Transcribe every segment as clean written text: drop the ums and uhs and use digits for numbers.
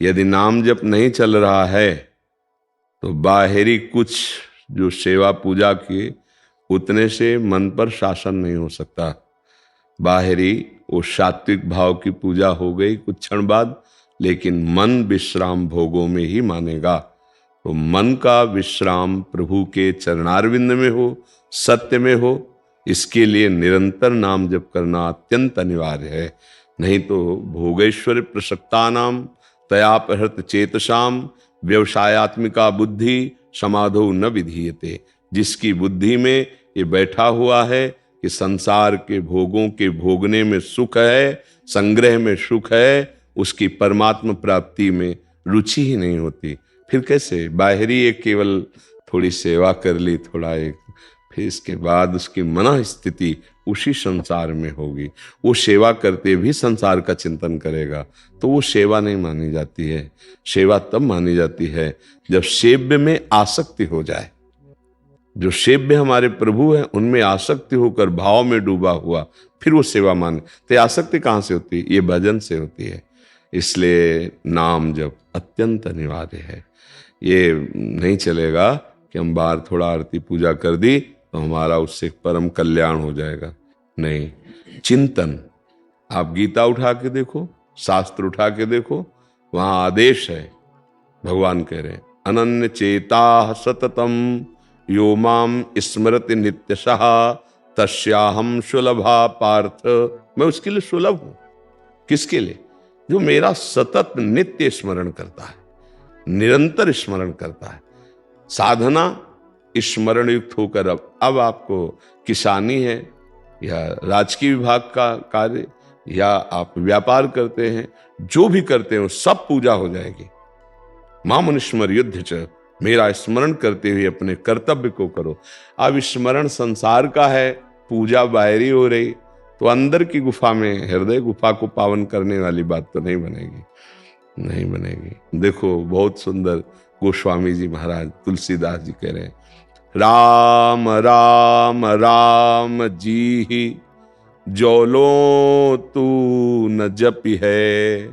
यदि नाम जप नहीं चल रहा है तो बाहरी कुछ जो सेवा पूजा की उतने से मन पर शासन नहीं हो सकता। बाहरी वो सात्विक भाव की पूजा हो गई कुछ क्षण बाद, लेकिन मन विश्राम भोगों में ही मानेगा। तो मन का विश्राम प्रभु के चरणारविंद में हो, सत्य में हो, इसके लिए निरंतर नाम जप करना अत्यंत अनिवार्य है। नहीं तो भोगेश्वर प्रसक्तानाम तयापहृत चेतसाम व्यवसायत्मिका बुद्धि समाधो न विधीयते। जिसकी बुद्धि में ये बैठा हुआ है कि संसार के भोगों के भोगने में सुख है, संग्रह में सुख है, उसकी परमात्मा प्राप्ति में रुचि ही नहीं होती। फिर कैसे? बाहरी एक केवल थोड़ी सेवा कर ली, थोड़ा एक, फिर इसके बाद उसकी मन स्थिति उसी संसार में होगी। वो सेवा करते भी संसार का चिंतन करेगा तो वो सेवा नहीं मानी जाती है। सेवा तब मानी जाती है जब सेव्य में आसक्ति हो जाए। जो सेव्य हमारे प्रभु हैं उनमें आसक्ति होकर भाव में डूबा हुआ, फिर वो सेवा माने। तो आसक्ति कहाँ से होती है? ये भजन से होती है। इसलिए नाम जप अत्यंत अनिवार्य है। ये नहीं चलेगा कि हम बाहर थोड़ा आरती पूजा कर दी तो हमारा उससे परम कल्याण हो जाएगा। नहीं, चिंतन। आप गीता उठा के देखो, शास्त्र उठा के देखो, वहां आदेश है। भगवान कह रहे हैं अनन्य चेता सततम यो माम स्मरति नित्यशः तस्याहम सुलभा पार्थ। मैं उसके लिए सुलभ हूं। किसके लिए? जो मेरा सतत नित्य स्मरण करता है, निरंतर स्मरण करता है। साधना स्मरण युक्त होकर अब आपको किसानी है या राजकीय विभाग का कार्य या आप व्यापार करते हैं, जो भी करते हो सब पूजा हो जाएगी। माम स्मर युद्ध च, मेरा स्मरण करते हुए अपने कर्तव्य को करो। अब स्मरण संसार का है, पूजा बाहरी हो रही, तो अंदर की गुफा में, हृदय गुफा को पावन करने वाली बात तो नहीं बनेगी, नहीं बनेगी। देखो बहुत सुंदर गोस्वामी जी महाराज तुलसीदास जी कह रहे हैं, राम राम राम जी ही जोलो तू न जपि है,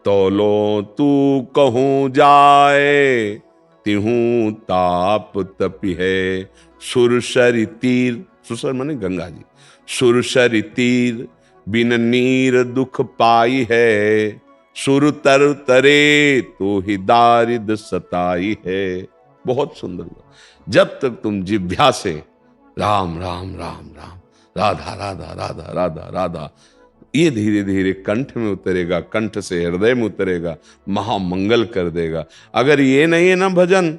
तोलो तू कहूँ जाए तिहूँ ताप तपि है। सुरसरि तीर, सुरसर माने गंगा जी, सुरसरि तीर बिन नीर दुख पाई है, सुर तर तरे तो ही दारिद सताई है। बहुत सुंदर। जब तक तुम जिह्वा से राम राम राम राम, राधा राधा राधा राधा राधा, ये धीरे धीरे कंठ में उतरेगा, कंठ से हृदय में उतरेगा, महामंगल कर देगा। अगर ये नहीं है ना भजन,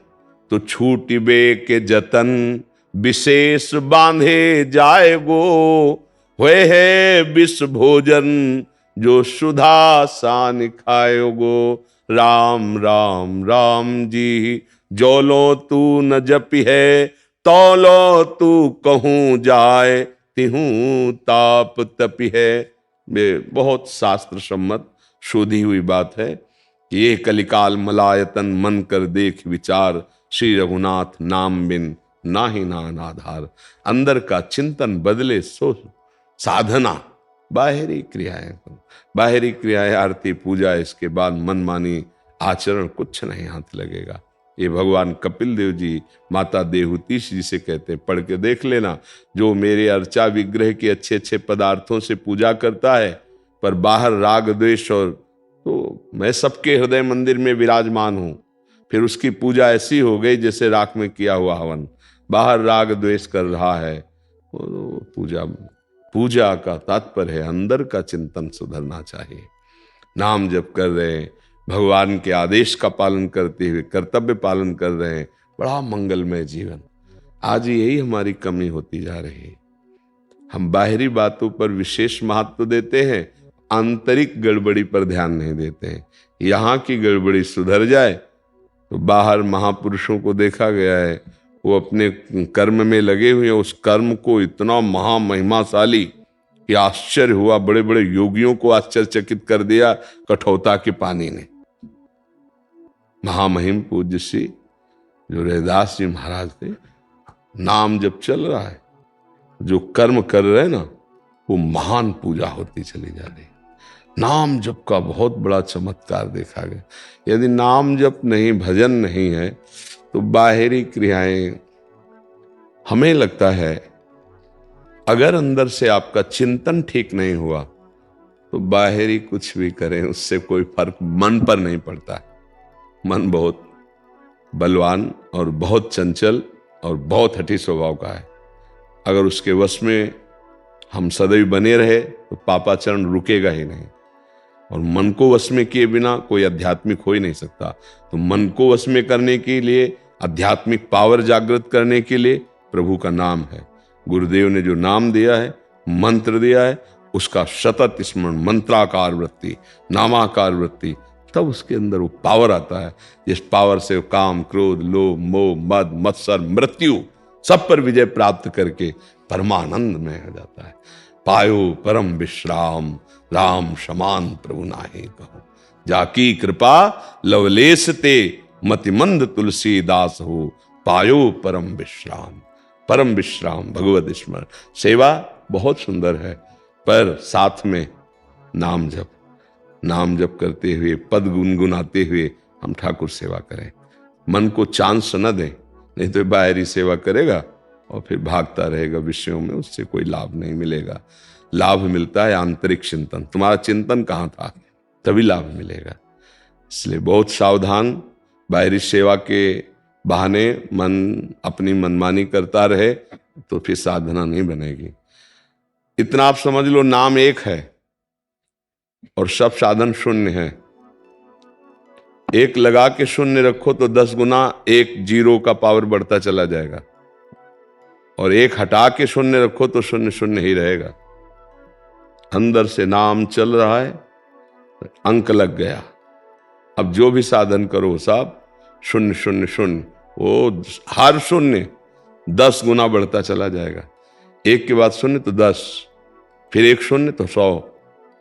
तो छूटिबे के जतन विशेष बांधे जाएगो, हुए है विष भोजन जो सुधा सान खाएगो। राम राम राम जी जोलो तू न जपि है, तौलो तू कहूँ जाए तिहूँ ताप तपि है। बहुत शास्त्र सम्मत शोधी हुई बात है कि ये कलिकाल मलायतन मन कर देख विचार, श्री रघुनाथ नाम बिन नाही नान आधार। अंदर का चिंतन बदले सो साधना, बाहरी क्रियाएं, बाहरी क्रियाएं आरती पूजा, इसके बाद मनमानी आचरण कुछ नहीं हाथ लगेगा। ये भगवान कपिल देव जी माता देहुतीश जी से कहते हैं, पढ़ के देख लेना, जो मेरे अर्चा विग्रह के अच्छे अच्छे पदार्थों से पूजा करता है पर बाहर राग द्वेष और, तो मैं सबके हृदय मंदिर में विराजमान हूं, फिर उसकी पूजा ऐसी हो गई जैसे राख में किया हुआ हवन, बाहर राग द्वेष कर रहा है, पूजा पूजा का तात्पर्य है अंदर का चिंतन सुधरना चाहिए। नाम जप कर रहे हैं, भगवान के आदेश का पालन करते हुए कर्तव्य पालन कर रहे हैं, बड़ा मंगलमय जीवन। आज यही हमारी कमी होती जा रही है। हम बाहरी बातों पर विशेष महत्व देते हैं, आंतरिक गड़बड़ी पर ध्यान नहीं देते हैं। यहाँ की गड़बड़ी सुधर जाए तो बाहर महापुरुषों को देखा गया है, वो अपने कर्म में लगे हुए हैं, उस कर्म को इतना महामहिमाशाली कि आश्चर्य हुआ। बड़े बड़े योगियों को आश्चर्यचकित कर दिया कठौता के पानी ने। महामहिम पूज्य श्री जो रैदास जी महाराज थे, नाम जब चल रहा है, जो कर्म कर रहे हैं ना, वो महान पूजा होती चली जा रही। नाम जप का बहुत बड़ा चमत्कार देखा गया। यदि नाम जप नहीं, भजन नहीं है, तो बाहरी क्रियाएं, हमें लगता है अगर अंदर से आपका चिंतन ठीक नहीं हुआ तो बाहरी कुछ भी करें उससे कोई फर्क मन पर नहीं पड़ता। मन बहुत बलवान और बहुत चंचल और बहुत हठी स्वभाव का है। अगर उसके वश में हम सदैव बने रहे तो पापाचरण रुकेगा ही नहीं। और मन को वश में किए बिना कोई आध्यात्मिक हो ही नहीं सकता। तो मन को वश में करने के लिए, आध्यात्मिक पावर जागृत करने के लिए प्रभु का नाम है। गुरुदेव ने जो नाम दिया है, मंत्र दिया है, उसका सतत स्मरण, मंत्राकार वृत्ति, नामाकार वृत्ति, तब उसके अंदर वो पावर आता है जिस पावर से वो काम, क्रोध, लोभ, मोह, मद, मत्सर, मृत्यु सब पर विजय प्राप्त करके परमानंद में हो जाता है। पायो परम विश्राम, राम समान प्रभु नाहि कहो, जाकी कृपा लवलेश ते, मतिमंद तुलसीदास हो, पायो परम विश्राम। परम विश्राम भगवत स्मरण। सेवा बहुत सुंदर है, पर साथ में नाम जप, नाम जप करते हुए, पद गुनगुनाते हुए हम ठाकुर सेवा करें। मन को चांस न दें, नहीं तो बाहरी सेवा करेगा और फिर भागता रहेगा विषयों में, उससे कोई लाभ नहीं मिलेगा। लाभ मिलता है आंतरिक चिंतन। तुम्हारा चिंतन कहाँ था, तभी लाभ मिलेगा। इसलिए बहुत सावधान। बाहरी सेवा के बहाने मन अपनी मनमानी करता रहे तो फिर साधना नहीं बनेगी। इतना आप समझ लो, नाम एक है और सब साधन शून्य है। एक लगा के शून्य रखो तो 10 गुना एक जीरो का पावर बढ़ता चला जाएगा, और एक हटा के शून्य रखो तो शून्य शून्य ही रहेगा। अंदर से नाम चल रहा है, अंक लग गया। अब जो भी साधन करो सब शून्य शून्य शून्य, वो हर शून्य 10 गुना बढ़ता चला जाएगा। एक के बाद शून्य तो 10, फिर एक शून्य तो 100,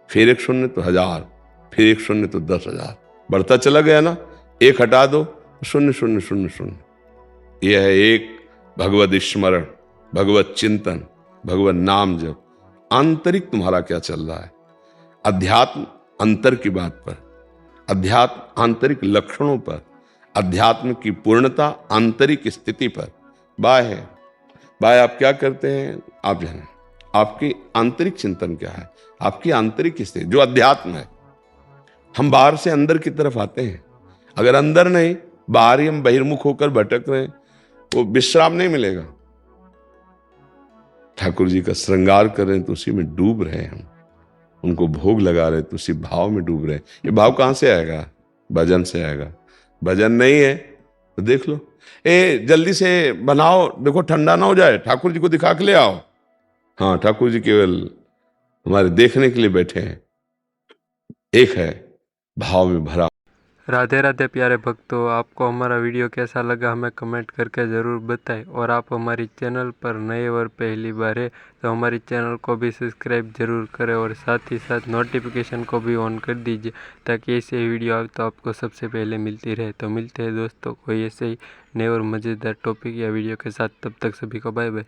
फिर एक शून्य तो 1000, फिर एक शून्य तो 10,000, बढ़ता चला गया ना। एक हटा दो शून्य शून्य शून्य शून्य। यह है एक भगवत स्मरण, भगवत चिंतन, भगवत नाम जप। आंतरिक तुम्हारा क्या चल रहा है? अध्यात्म अंतर की बात पर, अध्यात्म आंतरिक लक्षणों पर, अध्यात्म की पूर्णता आंतरिक स्थिति पर। बाह्य बाह्य आप क्या करते हैं आप जाने, आपकी आंतरिक चिंतन क्या है, आपकी आंतरिक स्थिति जो अध्यात्म है। हम बाहर से अंदर की तरफ आते हैं, अगर अंदर नहीं, बाहर ही हम बहिर्मुख होकर भटक रहे हैं, वो विश्राम नहीं मिलेगा। ठाकुर जी का श्रृंगार कर रहे हैं तो उसी में डूब रहे हैं हम, उनको भोग लगा रहे तो उसी भाव में डूब रहे हैं। ये भाव कहां से आएगा? भजन से आएगा। भजन नहीं है तो देख लो, जल्दी से बनाओ, देखो ठंडा ना हो जाए, ठाकुर जी को दिखा के ले आओ। हाँ, ठाकुर जी केवल हमारे देखने के लिए बैठे हैं। एक है भाव में भरा। राधे राधे प्यारे भक्तों, आपको हमारा वीडियो कैसा लगा हमें कमेंट करके ज़रूर बताएं। और आप हमारी चैनल पर नए और पहली बार है तो हमारी चैनल को भी सब्सक्राइब जरूर करें और साथ ही साथ नोटिफिकेशन को भी ऑन कर दीजिए ताकि ऐसे वीडियो आए तो आपको सबसे पहले मिलती रहे। तो मिलते हैं दोस्तों कोई ऐसे ही नए और मज़ेदार टॉपिक या वीडियो के साथ, तब तक सभी को बाय बाय।